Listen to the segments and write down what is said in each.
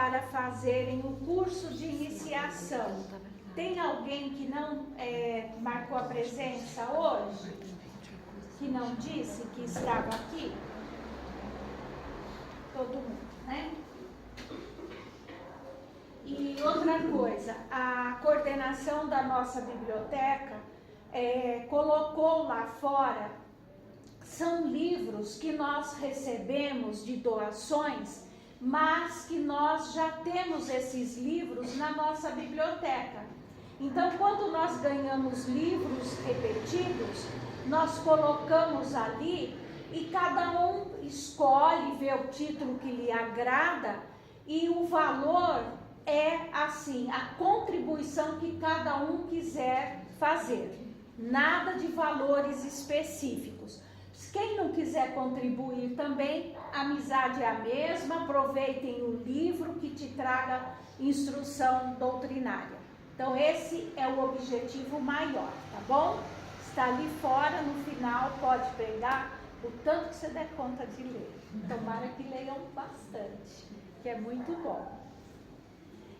para fazerem o curso de iniciação. Tem alguém que não marcou a presença hoje? Que não disse que estava aqui? Todo mundo, né? E outra coisa, a coordenação da nossa biblioteca colocou lá fora, são livros que nós recebemos de doações, mas que nós já temos esses livros na nossa biblioteca. Então, quando nós ganhamos livros repetidos, nós colocamos ali e cada um escolhe, vê o título que lhe agrada e o valor é assim, a contribuição que cada um quiser fazer. Nada de valores específicos. Quem não quiser contribuir também, a amizade é a mesma, aproveitem o livro que te traga instrução doutrinária. Então esse é o objetivo maior, tá bom? Está ali fora, no final pode pegar o tanto que você der conta de ler. Tomara que leiam bastante, que é muito bom.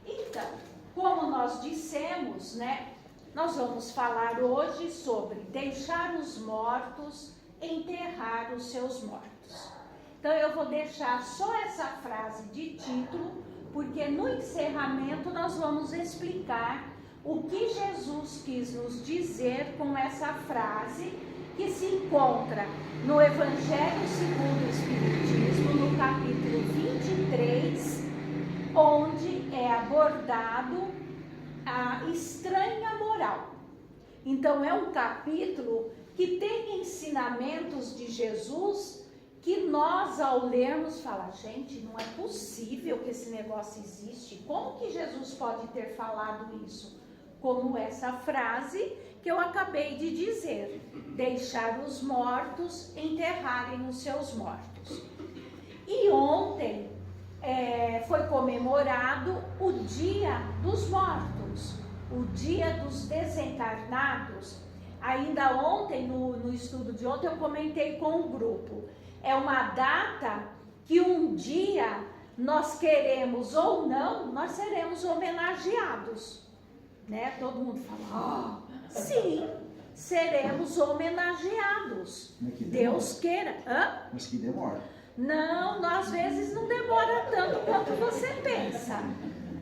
Então, como nós dissemos, né, nós vamos falar hoje sobre deixar os mortos, enterrar os seus mortos. Então eu vou deixar só essa frase de título, porque no encerramento nós vamos explicar o que Jesus quis nos dizer com essa frase, que se encontra no Evangelho segundo o Espiritismo, no capítulo 23, onde é abordado a estranha moral. Então é um capítulo que tem ensinamentos de Jesus que nós, ao lermos, falamos, gente, não é possível que esse negócio existe. Como que Jesus pode ter falado isso? Como essa frase que eu acabei de dizer, deixar os mortos enterrarem os seus mortos. E ontem foi comemorado o Dia dos Mortos, o Dia dos Desencarnados. Ainda ontem, no estudo de ontem, eu comentei com o grupo. É uma data que um dia nós queremos ou não, nós seremos homenageados. Né? Todo mundo fala, sim, seremos homenageados. Deus queira. Hã? Mas que demora. Não, às vezes não demora tanto quanto você pensa,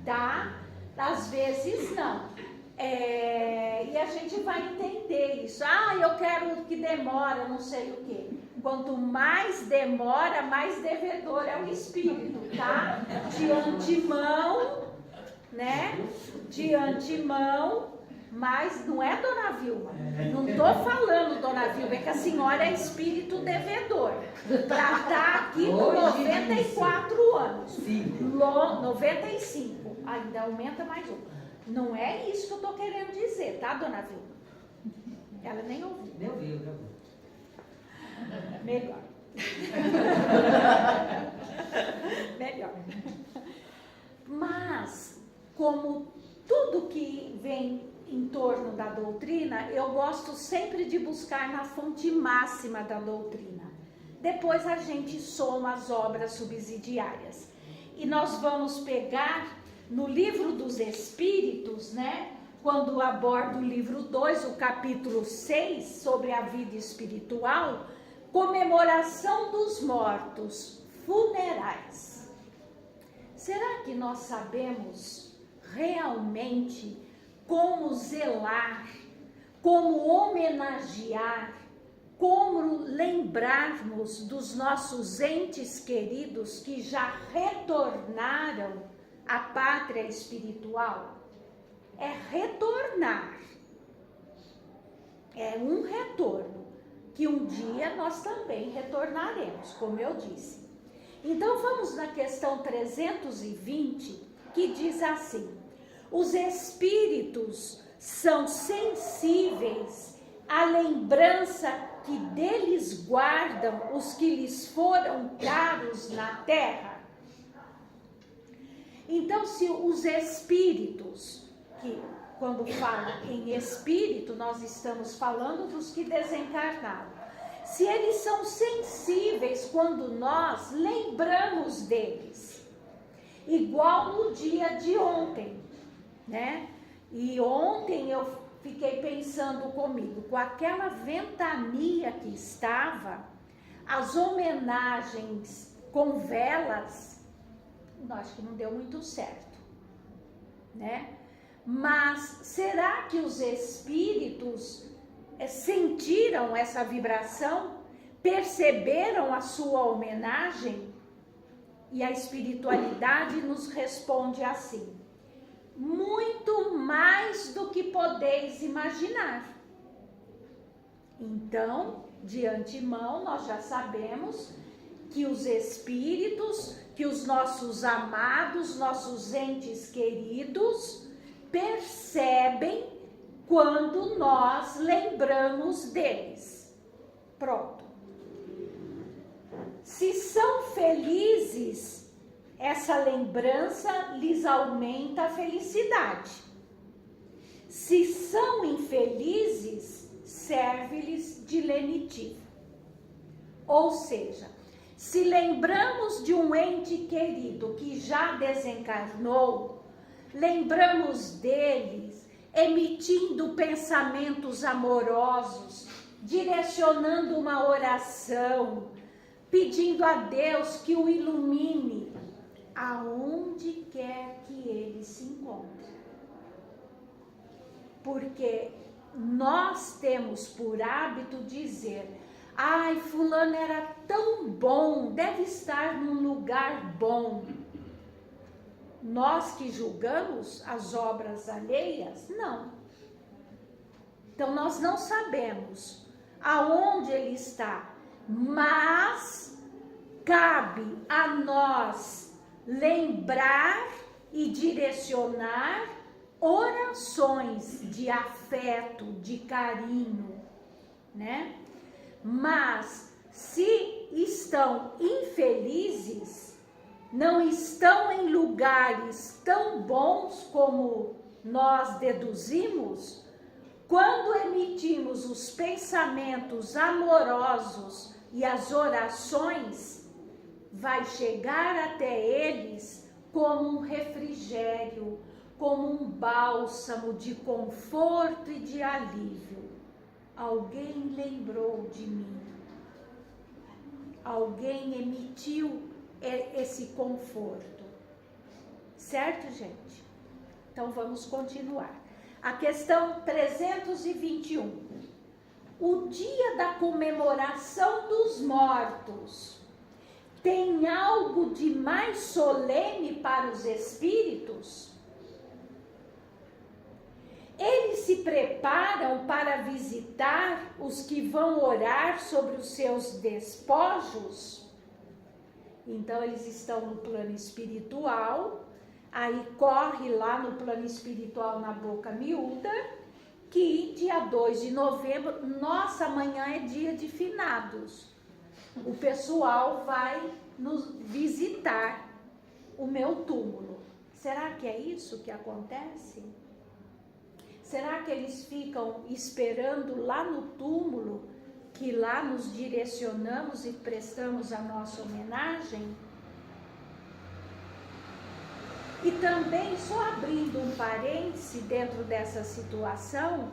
tá? Às vezes não. E a gente vai entender isso. Eu quero que demora, não sei o quê. Quanto mais demora, mais devedor é o espírito, tá? De antemão, né? De antemão, mas não é, dona Vilma? Não tô falando, dona Vilma, é que a senhora é espírito devedor. Para estar aqui com 94 anos. 95. Ainda aumenta mais um. Não é isso que eu tô querendo dizer, tá, dona Vilma? Ela nem ouviu. Nem ouviu. Melhor. Melhor. Mas, como tudo que vem em torno da doutrina, eu gosto sempre de buscar na fonte máxima da doutrina. Depois a gente soma as obras subsidiárias. E nós vamos pegar no Livro dos Espíritos, né? Quando aborda o livro 2, o capítulo 6, sobre a vida espiritual, comemoração dos mortos, funerais. Será que nós sabemos realmente como zelar, como homenagear, como lembrarmos dos nossos entes queridos que já retornaram à pátria espiritual? É retornar, é um retorno, que um dia nós também retornaremos, como eu disse. Então vamos na questão 320, que diz assim: os espíritos são sensíveis à lembrança que deles guardam os que lhes foram caros na terra. Então, se os espíritos, que quando fala em espírito, nós estamos falando dos que desencarnaram, se eles são sensíveis quando nós lembramos deles, igual no dia de ontem, né? E ontem eu fiquei pensando comigo, com aquela ventania que estava, as homenagens com velas, acho que não deu muito certo, né? Mas será que os espíritos sentiram essa vibração? Perceberam a sua homenagem? E a espiritualidade nos responde assim: muito mais do que podeis imaginar. Então, de antemão, nós já sabemos que os espíritos, que os nossos amados, nossos entes queridos, percebem quando nós lembramos deles. Pronto. Se são felizes, essa lembrança lhes aumenta a felicidade. Se são infelizes, serve-lhes de lenitivo. Ou seja, se lembramos de um ente querido que já desencarnou, lembramos deles, emitindo pensamentos amorosos, direcionando uma oração, pedindo a Deus que o ilumine aonde quer que ele se encontre. Porque nós temos por hábito dizer: ai, fulano era tão bom, deve estar num lugar bom. Nós que julgamos as obras alheias, não. Então nós não sabemos aonde ele está, mas cabe a nós lembrar e direcionar orações de afeto, de carinho, né? Mas se estão infelizes, não estão em lugares tão bons como nós deduzimos, quando emitimos os pensamentos amorosos e as orações, vai chegar até eles como um refrigério, como um bálsamo de conforto e de alívio. Alguém lembrou de mim. Alguém emitiu esse conforto. Certo, gente? Então vamos continuar. A questão 321. O dia da comemoração dos mortos tem algo de mais solene para os espíritos? Eles se preparam para visitar os que vão orar sobre os seus despojos? Então eles estão no plano espiritual, aí corre lá no plano espiritual na Boca Miúda, que dia 2 de novembro, nossa, amanhã é dia de finados. O pessoal vai nos visitar o meu túmulo. Será que é isso que acontece? Será que eles ficam esperando lá no túmulo, que lá nos direcionamos e prestamos a nossa homenagem? E também, só abrindo um parêntese dentro dessa situação,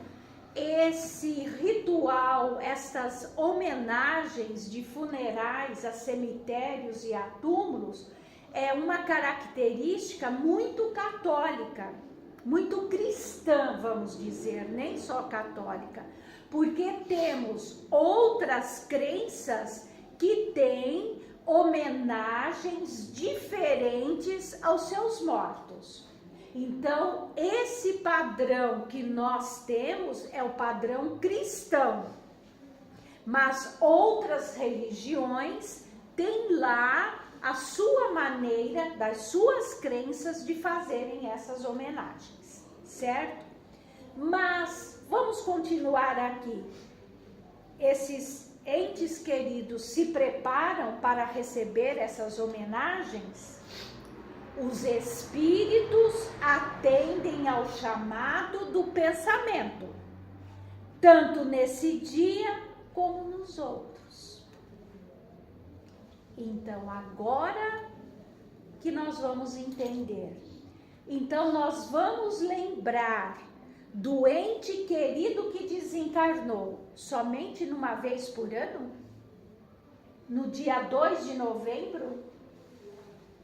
esse ritual, essas homenagens de funerais a cemitérios e a túmulos, é uma característica muito católica, muito cristã, vamos dizer, nem só católica, porque temos outras crenças que têm homenagens diferentes aos seus mortos. Então, esse padrão que nós temos é o padrão cristão, mas outras religiões têm lá a sua maneira, das suas crenças de fazerem essas homenagens, certo? Mas vamos continuar aqui. Esses entes queridos se preparam para receber essas homenagens? Os espíritos atendem ao chamado do pensamento, tanto nesse dia como nos outros. Então agora que nós vamos entender. Então, nós vamos lembrar do ente querido que desencarnou somente numa vez por ano? No dia 2 de novembro?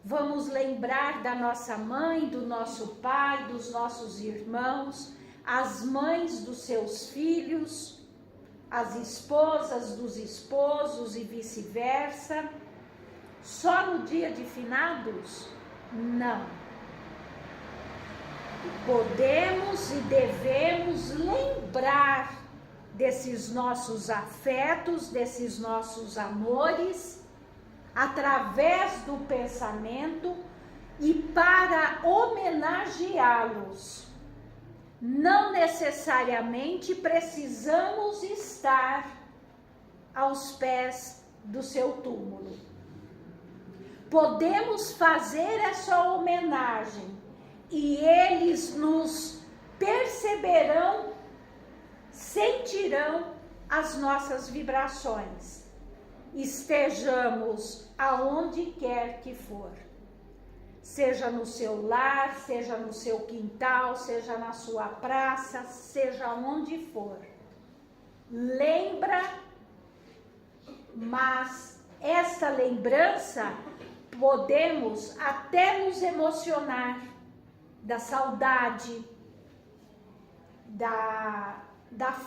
Vamos lembrar da nossa mãe, do nosso pai, dos nossos irmãos, as mães dos seus filhos, as esposas dos esposos e vice-versa. Só no dia de finados? Não. Podemos e devemos lembrar desses nossos afetos, desses nossos amores, através do pensamento, e para homenageá-los, não necessariamente precisamos estar aos pés do seu túmulo. Podemos fazer essa homenagem e eles nos perceberão, sentirão as nossas vibrações, estejamos aonde quer que for, seja no seu lar, seja no seu quintal, seja na sua praça, seja onde for. Lembra, mas esta lembrança podemos até nos emocionar da saudade, da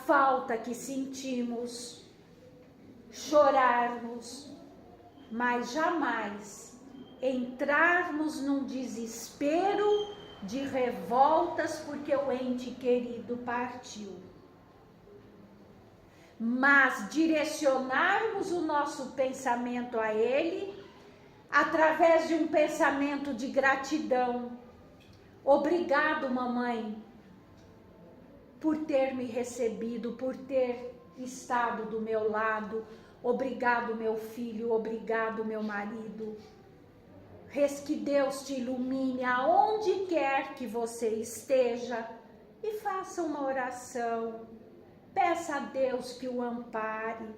falta que sentimos, chorarmos, mas jamais entrarmos num desespero de revoltas porque o ente querido partiu. Mas direcionarmos o nosso pensamento a ele através de um pensamento de gratidão. Obrigado, mamãe, por ter me recebido, por ter estado do meu lado. Obrigado, meu filho, obrigado, meu marido. Que Deus te ilumine aonde quer que você esteja e faça uma oração. Peça a Deus que o ampare.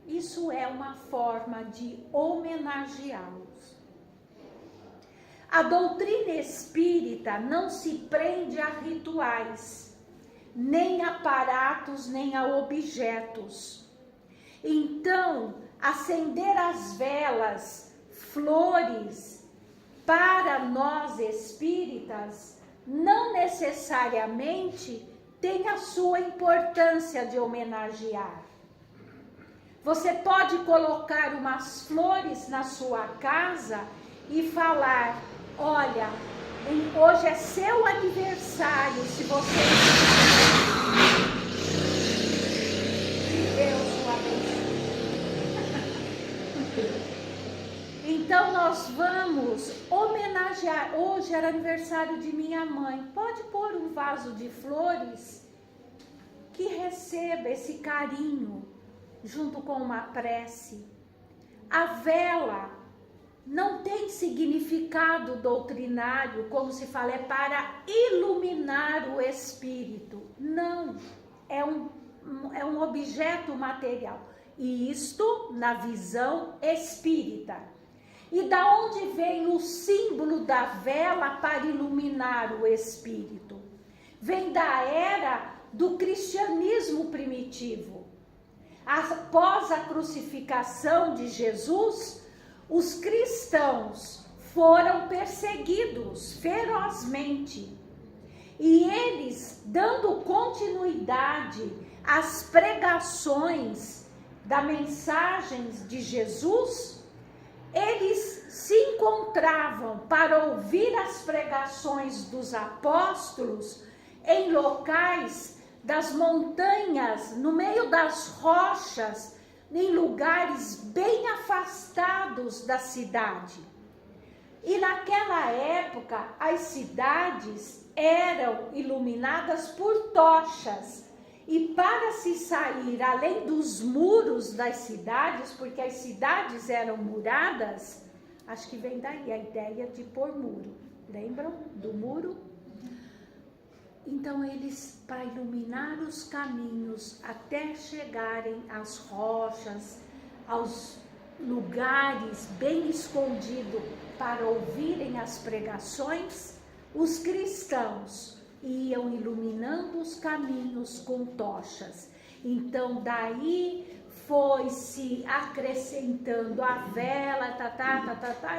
Isso é uma forma de homenageá-los. A doutrina espírita não se prende a rituais, nem a aparatos, nem a objetos. Então, acender as velas, flores, para nós espíritas, não necessariamente tem a sua importância de homenagear. Você pode colocar umas flores na sua casa e falar: olha, hoje é seu aniversário, se você... Que Deus o abençoe. Então nós vamos homenagear. Hoje era aniversário de minha mãe. Pode pôr um vaso de flores que receba esse carinho, junto com uma prece. A vela não tem significado doutrinário, como se fala, é para iluminar o espírito. Não, é um objeto material. E isto na visão espírita. E da onde vem o símbolo da vela para iluminar o espírito? Vem da era do cristianismo primitivo. Após a crucificação de Jesus, os cristãos foram perseguidos ferozmente. E eles, dando continuidade às pregações das mensagens de Jesus, eles se encontravam para ouvir as pregações dos apóstolos em locais das montanhas, no meio das rochas, em lugares bem afastados da cidade. E naquela época, as cidades eram iluminadas por tochas. E para se sair além dos muros das cidades, porque as cidades eram muradas, acho que vem daí a ideia de pôr muro. Lembram do muro? Então eles, para iluminar os caminhos até chegarem às rochas, aos lugares bem escondidos, para ouvirem as pregações, os cristãos iam iluminando os caminhos com tochas. Então daí foi se acrescentando a vela,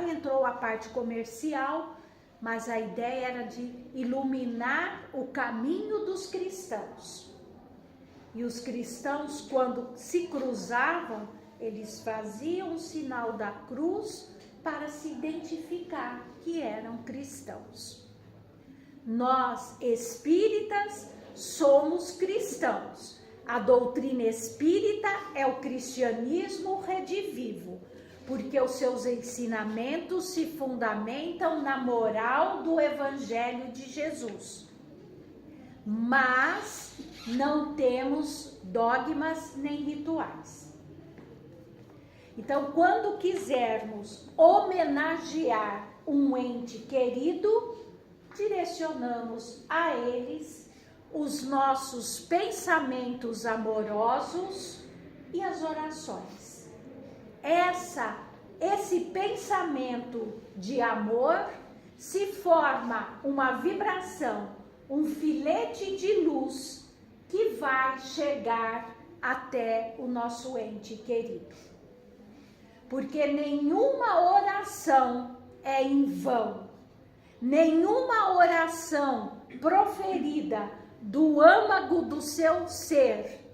entrou a parte comercial, mas a ideia era de iluminar o caminho dos cristãos. E os cristãos, quando se cruzavam, eles faziam o sinal da cruz para se identificar que eram cristãos. Nós, espíritas, somos cristãos. A doutrina espírita é o cristianismo redivivo, porque os seus ensinamentos se fundamentam na moral do Evangelho de Jesus. Mas não temos dogmas nem rituais. Então, quando quisermos homenagear um ente querido, direcionamos a eles os nossos pensamentos amorosos e as orações. Esse pensamento de amor se forma uma vibração, um filete de luz que vai chegar até o nosso ente querido. Porque nenhuma oração é em vão, nenhuma oração proferida do âmago do seu ser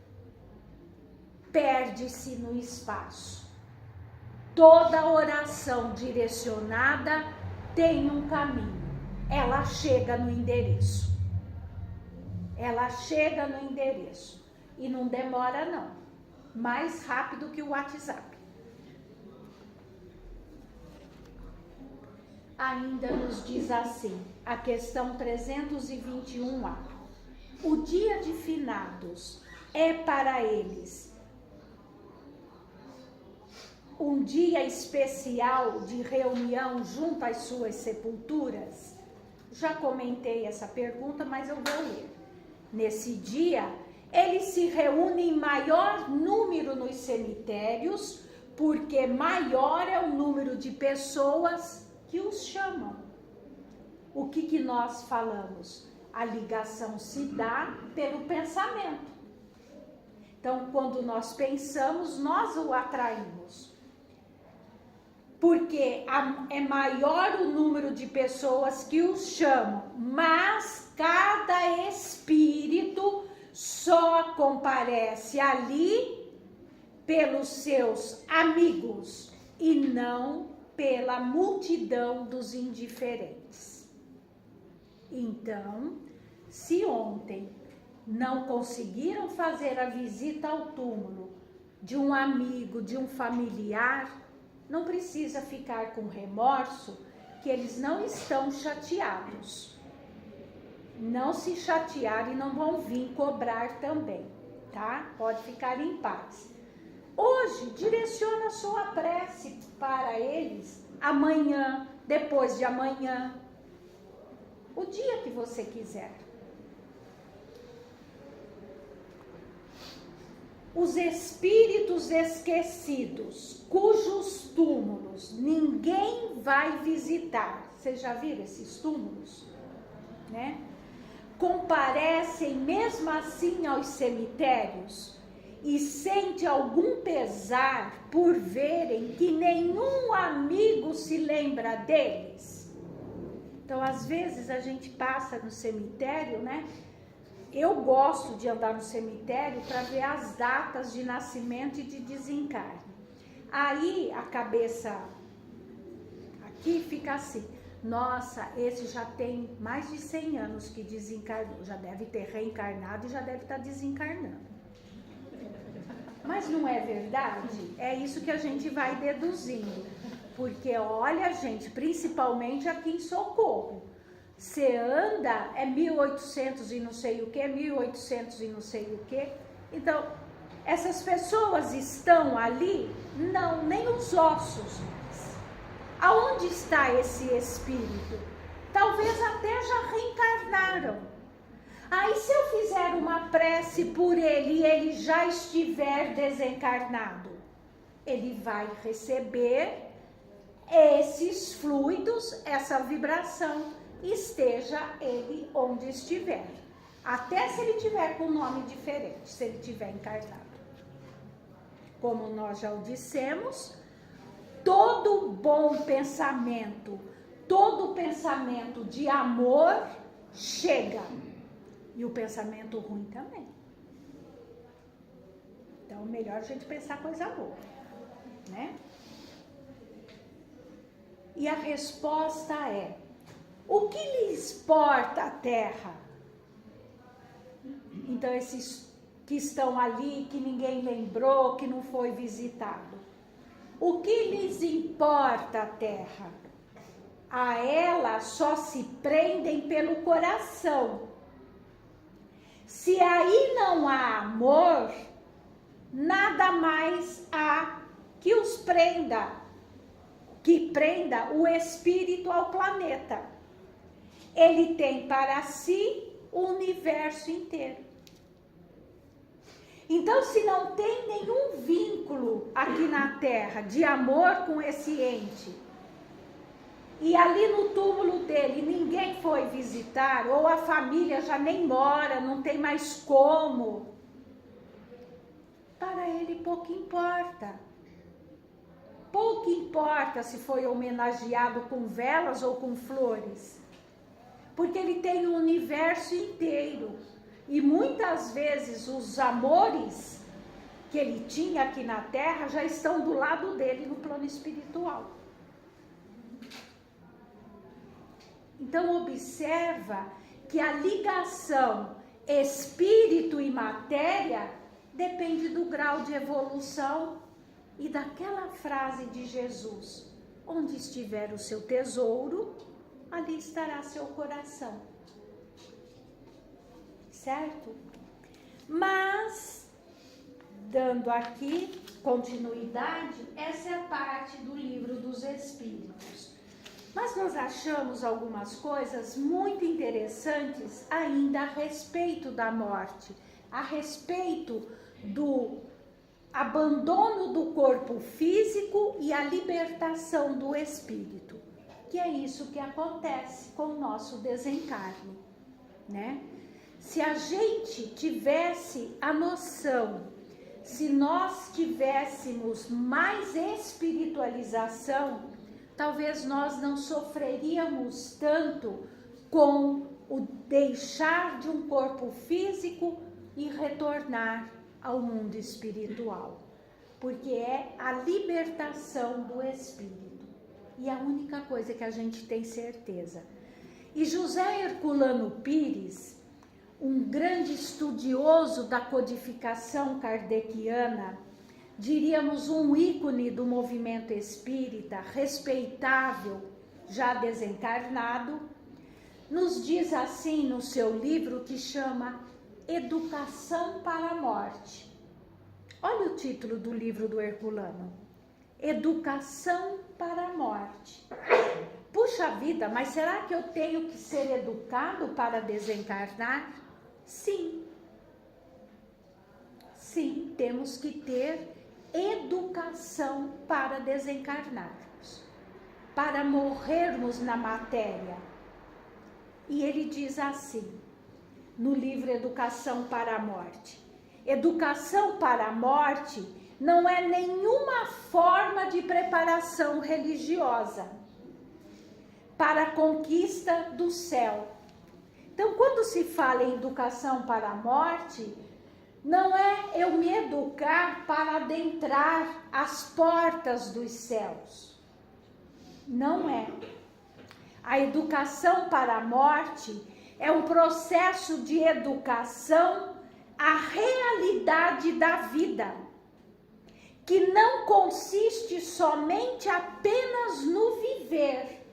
perde-se no espaço. Toda oração direcionada tem um caminho, ela chega no endereço. Ela chega no endereço e não demora não, mais rápido que o WhatsApp. Ainda nos diz assim, a questão 321A. O dia de finados é para eles um dia especial de reunião junto às suas sepulturas? Já comentei essa pergunta, mas eu vou ler. Nesse dia, eles se reúnem em maior número nos cemitérios, porque maior é o número de pessoas que os chamam. O que nós falamos? A ligação se dá pelo pensamento. Então, quando nós pensamos, nós o atraímos. Porque é maior o número de pessoas que os chamam, mas cada espírito só comparece ali pelos seus amigos e não pela multidão dos indiferentes. Então, se ontem não conseguiram fazer a visita ao túmulo de um amigo, de um familiar, não precisa ficar com remorso, que eles não estão chateados. Não se chatear e não vão vir cobrar também, tá? Pode ficar em paz. Hoje, direciona a sua prece para eles, amanhã, depois de amanhã, o dia que você quiser. Os espíritos esquecidos, cujos túmulos ninguém vai visitar, vocês já viram esses túmulos, né? Comparecem mesmo assim aos cemitérios e sente algum pesar por verem que nenhum amigo se lembra deles. Então, às vezes a gente passa no cemitério, né? Eu gosto de andar no cemitério para ver as datas de nascimento e de desencarne. Aí a cabeça aqui fica assim: nossa, esse já tem mais de 100 anos que desencarnou, já deve ter reencarnado e já deve estar desencarnando. Mas não é verdade? É isso que a gente vai deduzindo. Porque olha, gente, principalmente aqui em Socorro, você anda, é 1800 e não sei o que, 1800 e não sei o que. Então, essas pessoas estão ali? Não, nem os ossos. Aonde está esse espírito? Talvez até já reencarnaram. Aí se eu fizer uma prece por ele e ele já estiver desencarnado, ele vai receber esses fluidos, essa vibração, esteja ele onde estiver. Até se ele tiver com um nome diferente, se ele tiver encarnado. Como nós já o dissemos, todo bom pensamento, todo pensamento de amor chega. E o pensamento ruim também. Então, melhor a gente pensar coisa boa, né? E a resposta é: o que lhes importa a terra? Então, esses que estão ali, que ninguém lembrou, que não foi visitado. O que lhes importa a terra? A ela só se prendem pelo coração. Se aí não há amor, nada mais há que os prenda, que prenda o espírito ao planeta. Ele tem para si o universo inteiro. Então, se não tem nenhum vínculo aqui na Terra de amor com esse ente, e ali no túmulo dele ninguém foi visitar, ou a família já nem mora, não tem mais como, para ele pouco importa. Pouco importa se foi homenageado com velas ou com flores, porque ele tem o universo inteiro. E muitas vezes os amores que ele tinha aqui na Terra já estão do lado dele no plano espiritual. Então observa que a ligação espírito e matéria depende do grau de evolução e daquela frase de Jesus: onde estiver o seu tesouro, ali estará seu coração. Certo? Mas, dando aqui continuidade, essa é a parte do Livro dos Espíritos. Mas nós achamos algumas coisas muito interessantes ainda a respeito da morte, a respeito do abandono do corpo físico e a libertação do espírito, que é isso que acontece com o nosso desencarne, né? Se a gente tivesse a noção, se nós tivéssemos mais espiritualização, talvez nós não sofreríamos tanto com o deixar de um corpo físico e retornar ao mundo espiritual, porque é a libertação do espírito, e a única coisa que a gente tem certeza. E José Herculano Pires, um grande estudioso da codificação kardeciana, diríamos um ícone do movimento espírita, respeitável, já desencarnado, nos diz assim no seu livro que chama Educação para a Morte. Olha o título do livro do Herculano: Educação para a Morte. Puxa vida, mas será que eu tenho que ser educado para desencarnar? Sim. Sim, temos que ter educação para desencarnarmos, para morrermos na matéria. E ele diz assim, no livro Educação para a Morte: educação para a morte não é nenhuma forma de preparação religiosa para a conquista do céu. Então, quando se fala em educação para a morte, não é eu me educar para adentrar as portas dos céus. Não é. A educação para a morte é um processo de educação à realidade da vida, que não consiste somente apenas no viver,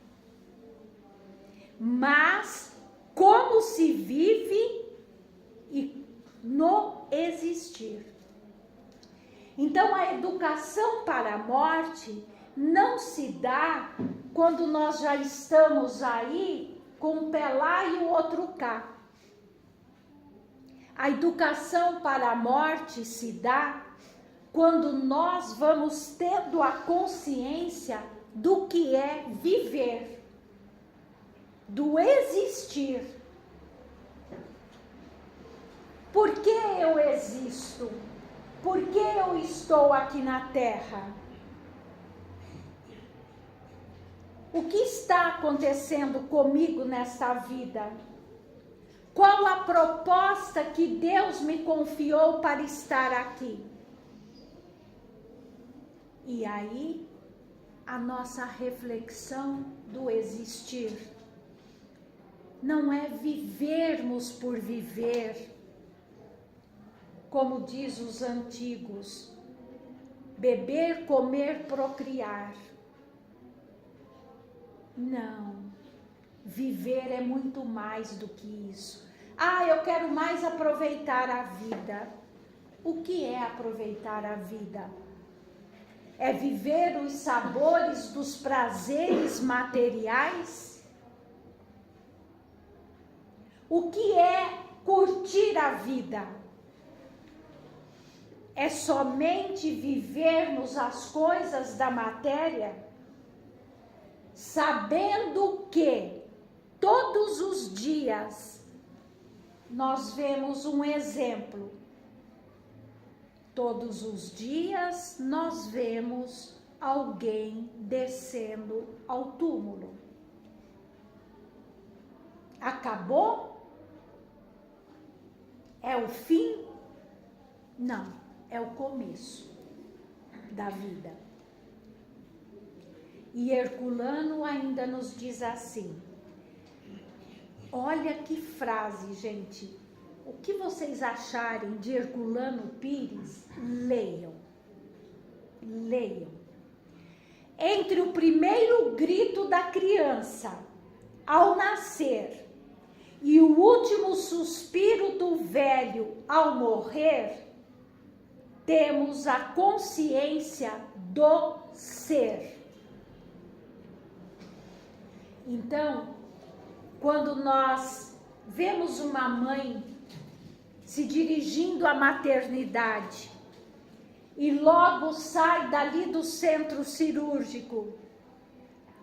mas como se vive e no existir. Então, a educação para a morte não se dá quando nós já estamos aí com um pé lá e o outro cá. A educação para a morte se dá quando nós vamos tendo a consciência do que é viver, do existir. Por que eu existo? Por que eu estou aqui na Terra? O que está acontecendo comigo nesta vida? Qual a proposta que Deus me confiou para estar aqui? E aí, a nossa reflexão do existir. Não é vivermos por viver, como diz os antigos, beber, comer, procriar. Não, viver é muito mais do que isso. Eu quero mais aproveitar a vida. O que é aproveitar a vida? É viver os sabores dos prazeres materiais? O que é curtir a vida? É somente vivermos as coisas da matéria, sabendo que todos os dias nós vemos um exemplo. Todos os dias nós vemos alguém descendo ao túmulo. Acabou? É o fim? Não. É o começo da vida. E Herculano ainda nos diz assim, olha que frase, gente. O que vocês acharem de Herculano Pires, leiam. Leiam. Entre o primeiro grito da criança ao nascer e o último suspiro do velho ao morrer, temos a consciência do ser. Então, quando nós vemos uma mãe se dirigindo à maternidade e logo sai dali do centro cirúrgico,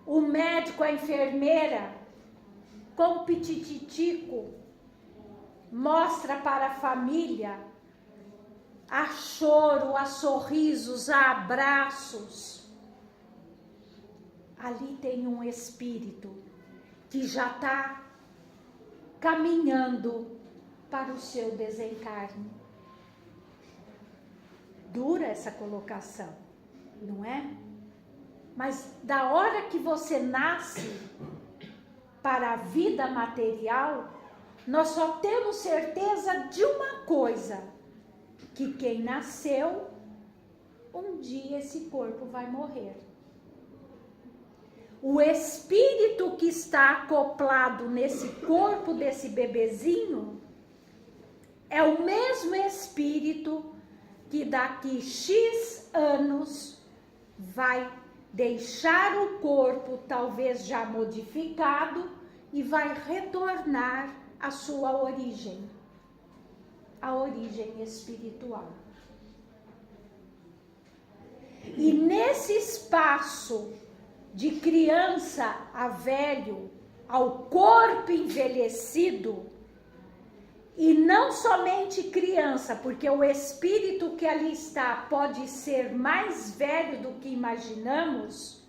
o médico, a enfermeira, com o pitititico, mostra para a família há choro, há sorrisos, há abraços. Ali tem um espírito que já está caminhando para o seu desencarne. Dura essa colocação, não é? Mas da hora que você nasce para a vida material, nós só temos certeza de uma coisa, que quem nasceu, um dia esse corpo vai morrer. O espírito que está acoplado nesse corpo desse bebezinho é o mesmo espírito que daqui X anos vai deixar o corpo, talvez já modificado, e vai retornar à sua origem. A origem espiritual. E nesse espaço de criança a velho, ao corpo envelhecido, e não somente criança, porque o espírito que ali está pode ser mais velho do que imaginamos,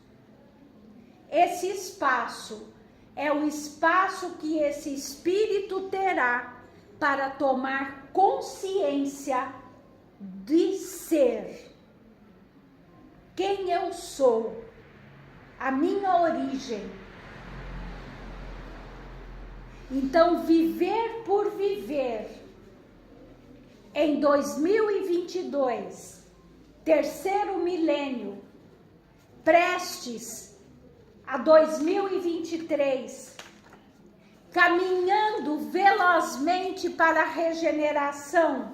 esse espaço é o espaço que esse espírito terá para tomar consciência de ser. Quem eu sou, a minha origem. Então, viver por viver, em 2022, terceiro milênio, prestes a 2023, caminhando velozmente para a regeneração,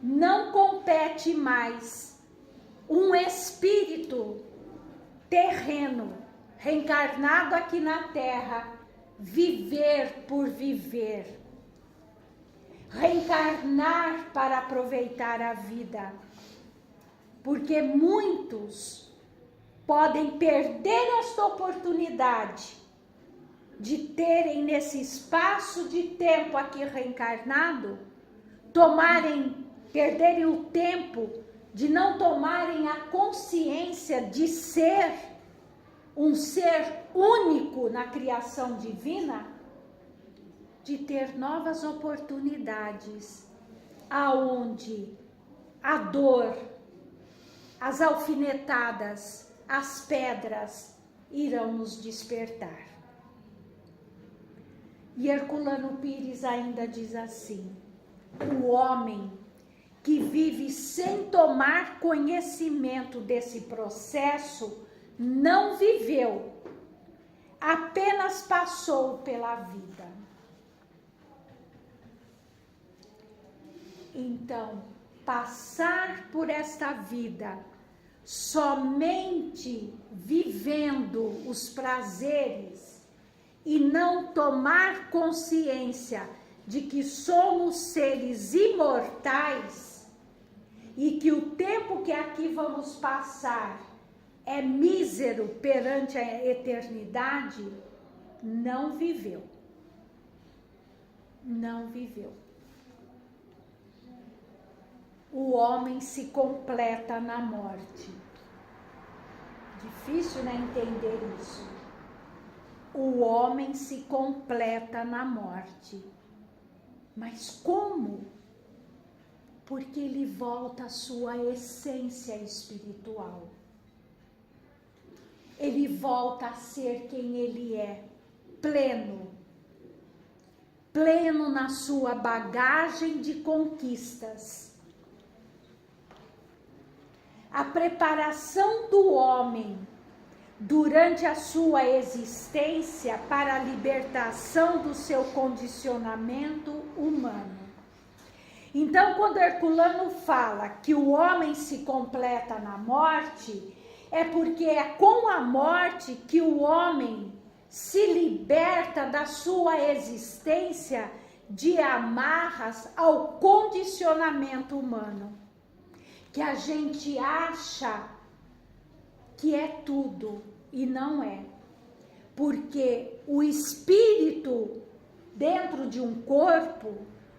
não compete mais um espírito terreno, reencarnado aqui na Terra, viver por viver, reencarnar para aproveitar a vida, porque muitos podem perder esta oportunidade de terem nesse espaço de tempo aqui reencarnado, perderem o tempo de não tomarem a consciência de ser um ser único na criação divina, de ter novas oportunidades, aonde a dor, as alfinetadas, as pedras irão nos despertar. E Herculano Pires ainda diz assim: o homem que vive sem tomar conhecimento desse processo não viveu, apenas passou pela vida. Então, passar por esta vida somente vivendo os prazeres e não tomar consciência de que somos seres imortais e que o tempo que aqui vamos passar é mísero perante a eternidade, não viveu. Não viveu. O homem se completa na morte. Difícil, né, entender isso. O homem se completa na morte. Mas como? Porque ele volta à sua essência espiritual. Ele volta a ser quem ele é, pleno. Pleno na sua bagagem de conquistas. A preparação do homem durante a sua existência para a libertação do seu condicionamento humano. Então, quando Herculano fala que o homem se completa na morte, é porque é com a morte que o homem se liberta da sua existência de amarras ao condicionamento humano. Que a gente acha que é tudo e não é. Porque o espírito dentro de um corpo,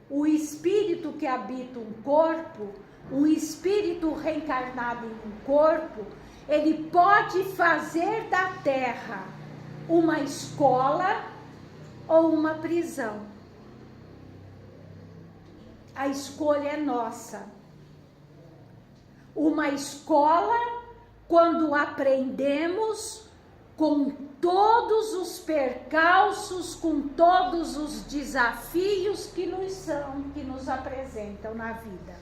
o espírito que habita um corpo, o espírito reencarnado em um corpo, ele pode fazer da terra uma escola ou uma prisão. A escolha é nossa. Uma escola quando aprendemos com todos os percalços, com todos os desafios que nos apresentam na vida.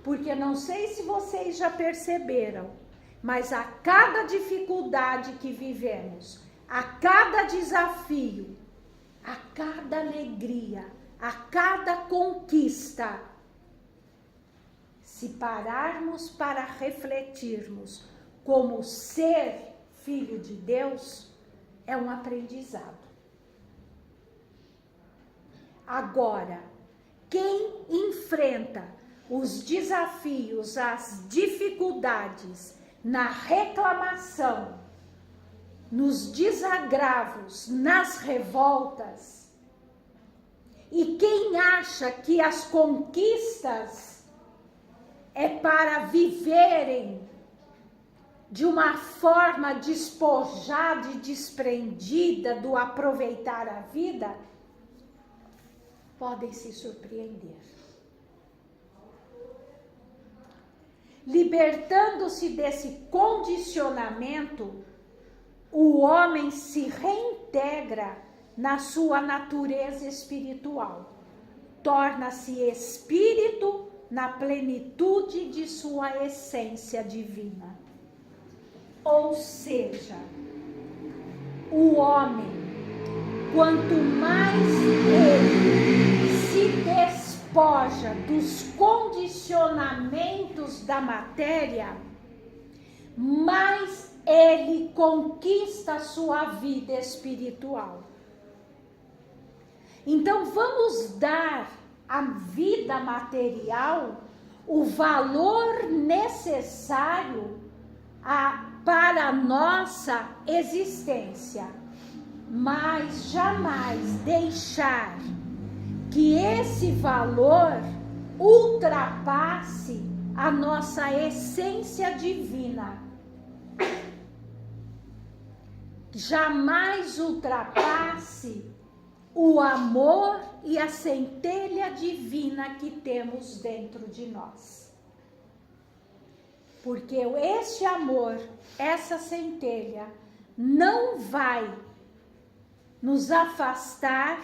Porque não sei se vocês já perceberam, mas a cada dificuldade que vivemos, a cada desafio, a cada alegria, a cada conquista, se pararmos para refletirmos como ser filho de Deus, é um aprendizado. Agora, quem enfrenta os desafios, as dificuldades, na reclamação, nos desagravos, nas revoltas, e quem acha que as conquistas é para viverem de uma forma despojada e desprendida do aproveitar a vida, podem se surpreender. Libertando-se desse condicionamento, o homem se reintegra na sua natureza espiritual, torna-se espírito na plenitude de sua essência divina. Ou seja, o homem, quanto mais ele se despoja dos condicionamentos da matéria, mais ele conquista a sua vida espiritual. Então vamos dar à vida material o valor necessário para a nossa existência, mas jamais deixar que esse valor ultrapasse a nossa essência divina. Jamais ultrapasse o amor e a centelha divina que temos dentro de nós. Porque este amor, essa centelha, não vai nos afastar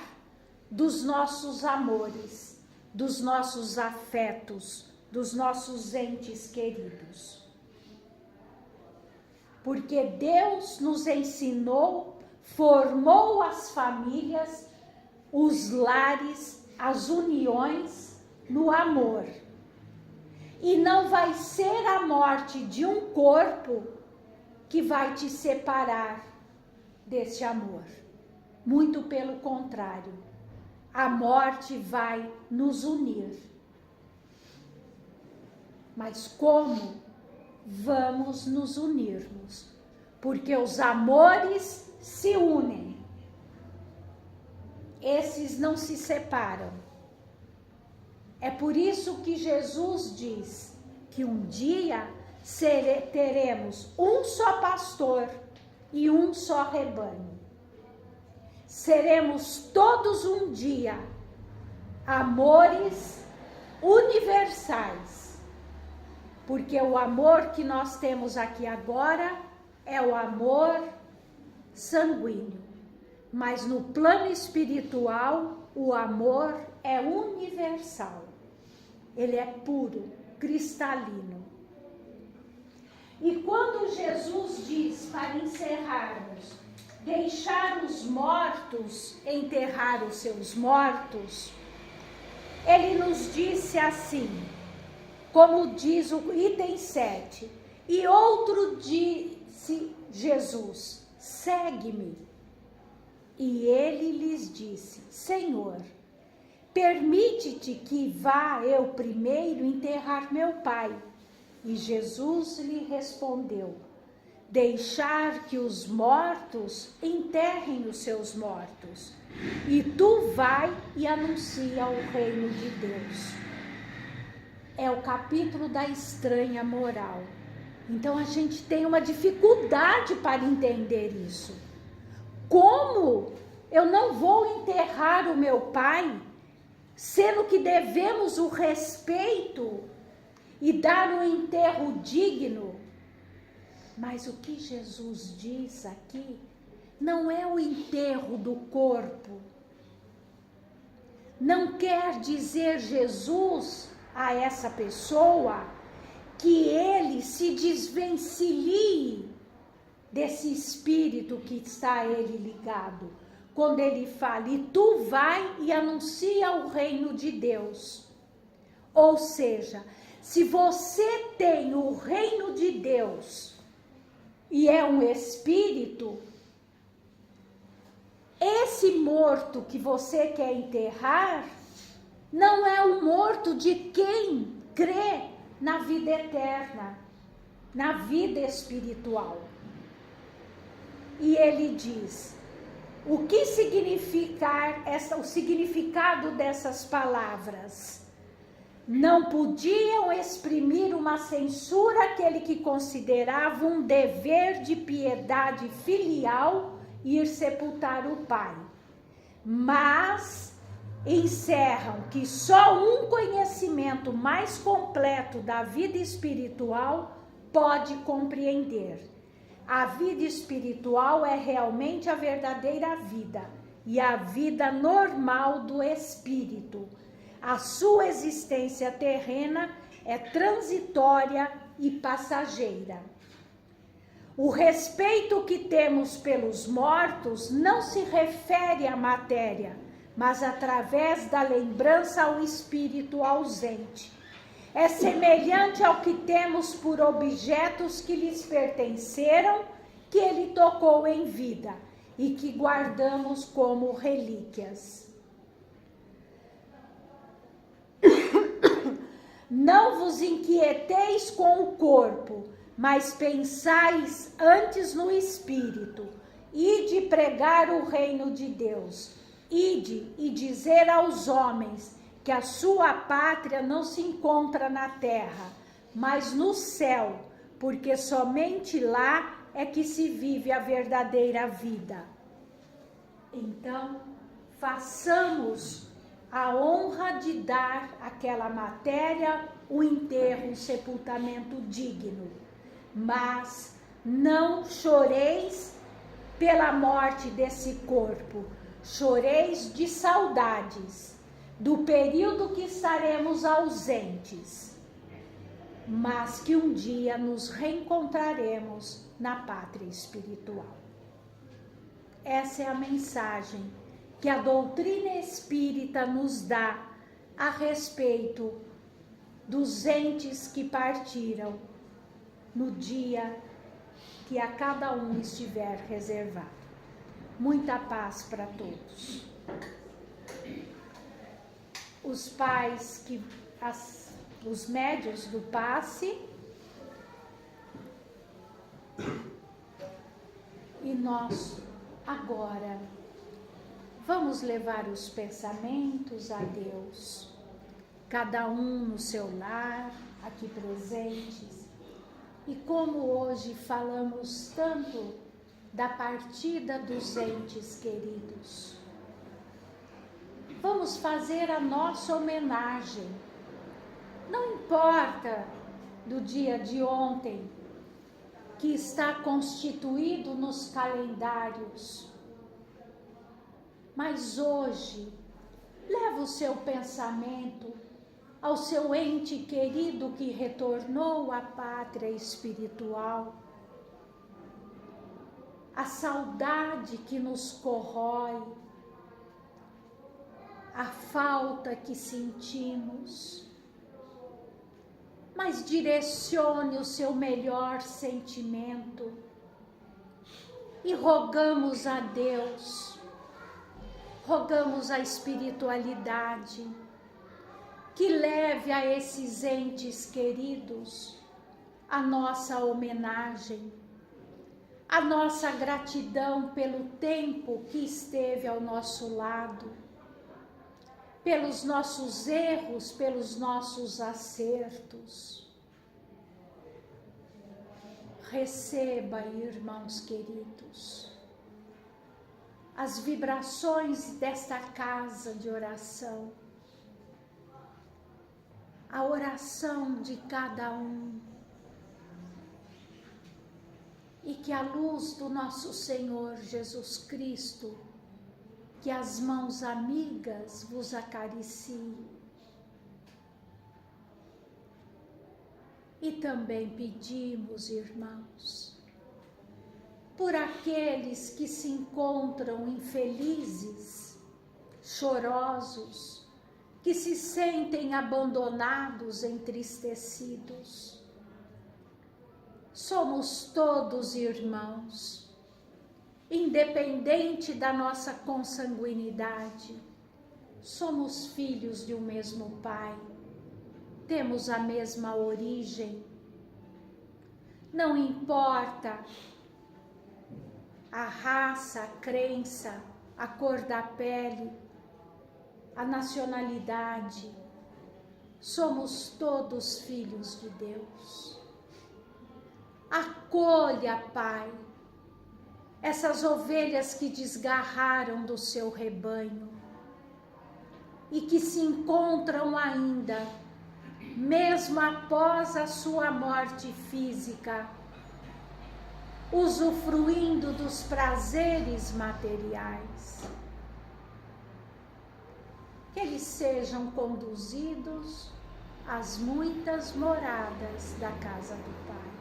dos nossos amores, dos nossos afetos, dos nossos entes queridos. Porque Deus nos ensinou, formou as famílias, os lares, as uniões no amor. E não vai ser a morte de um corpo que vai te separar desse amor. Muito pelo contrário, a morte vai nos unir. Mas como vamos nos unirmos? Porque os amores se unem. Esses não se separam. É por isso que Jesus diz que um dia teremos um só pastor e um só rebanho. Seremos todos um dia amores universais. Porque o amor que nós temos aqui agora é o amor sanguíneo. Mas no plano espiritual, o amor é universal. Ele é puro, cristalino. E quando Jesus diz, para encerrarmos, deixar os mortos enterrar os seus mortos, ele nos disse assim, como diz o item 7, e outro disse Jesus, segue-me. E ele lhes disse, Senhor, permite-te que vá eu primeiro enterrar meu pai. E Jesus lhe respondeu, deixar que os mortos enterrem os seus mortos, e tu vai e anuncia o reino de Deus. É o capítulo da estranha moral. Então a gente tem uma dificuldade para entender isso. Como eu não vou enterrar o meu pai, sendo que devemos o respeito e dar um enterro digno? Mas o que Jesus diz aqui não é o enterro do corpo. Não quer dizer Jesus a essa pessoa que ele se desvencilhe desse espírito que está a ele ligado. Quando ele fala, e tu vai e anuncia o reino de Deus. Ou seja, se você tem o reino de Deus e é um espírito, esse morto que você quer enterrar não é o morto de quem crê na vida eterna, na vida espiritual. E ele diz, o que significar o significado dessas palavras? Não podiam exprimir uma censura àquele que considerava um dever de piedade filial ir sepultar o pai, mas encerram que só um conhecimento mais completo da vida espiritual pode compreender. A vida espiritual é realmente a verdadeira vida e a vida normal do espírito. A sua existência terrena é transitória e passageira. O respeito que temos pelos mortos não se refere à matéria, mas através da lembrança ao espírito ausente. É semelhante ao que temos por objetos que lhes pertenceram, que ele tocou em vida e que guardamos como relíquias. Não vos inquieteis com o corpo, mas pensais antes no Espírito. Ide pregar o reino de Deus. Ide e dizer aos homens que a sua pátria não se encontra na terra, mas no céu, porque somente lá é que se vive a verdadeira vida. Então, façamos a honra de dar àquela matéria o enterro, o sepultamento digno. Mas não choreis pela morte desse corpo, choreis de saudades do período que estaremos ausentes, mas que um dia nos reencontraremos na pátria espiritual. Essa é a mensagem que a doutrina espírita nos dá a respeito dos entes que partiram no dia que a cada um estiver reservado. Muita paz para todos. Os pais, os médiuns do passe, e nós agora vamos levar os pensamentos a Deus, cada um no seu lar, aqui presentes. E como hoje falamos tanto da partida dos entes queridos, vamos fazer a nossa homenagem. Não importa do dia de ontem, que está constituído nos calendários, mas hoje, leva o seu pensamento ao seu ente querido que retornou à pátria espiritual. A saudade que nos corrói, a falta que sentimos, mas direcione o seu melhor sentimento e rogamos a Deus, rogamos a espiritualidade que leve a esses entes queridos a nossa homenagem, a nossa gratidão pelo tempo que esteve ao nosso lado, pelos nossos erros, pelos nossos acertos. Receba, irmãos queridos, as vibrações desta casa de oração, a oração de cada um, e que a luz do nosso Senhor Jesus Cristo, que as mãos amigas vos acariciem. E também pedimos, irmãos, por aqueles que se encontram infelizes, chorosos, que se sentem abandonados, entristecidos. Somos todos irmãos, independente da nossa consanguinidade, somos filhos de um mesmo Pai, temos a mesma origem. Não importa a raça, a crença, a cor da pele, a nacionalidade, somos todos filhos de Deus. Acolha, Pai, essas ovelhas que desgarraram do seu rebanho e que se encontram ainda, mesmo após a sua morte física, usufruindo dos prazeres materiais. Que eles sejam conduzidos às muitas moradas da casa do Pai.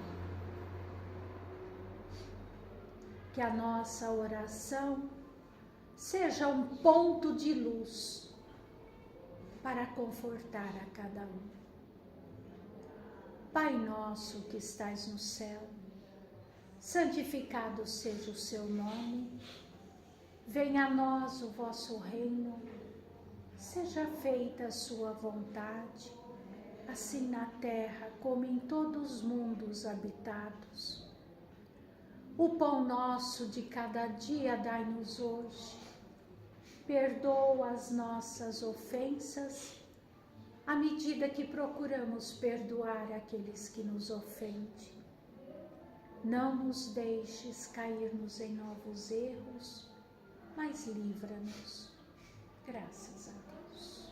Que a nossa oração seja um ponto de luz para confortar a cada um. Pai nosso que estais no céu, santificado seja o seu nome, venha a nós o vosso reino, seja feita a sua vontade, assim na terra como em todos os mundos habitados. O pão nosso de cada dia dai-nos hoje. Perdoa as nossas ofensas, à medida que procuramos perdoar aqueles que nos ofendem. Não nos deixes cairmos em novos erros, mas livra-nos. Graças a Deus.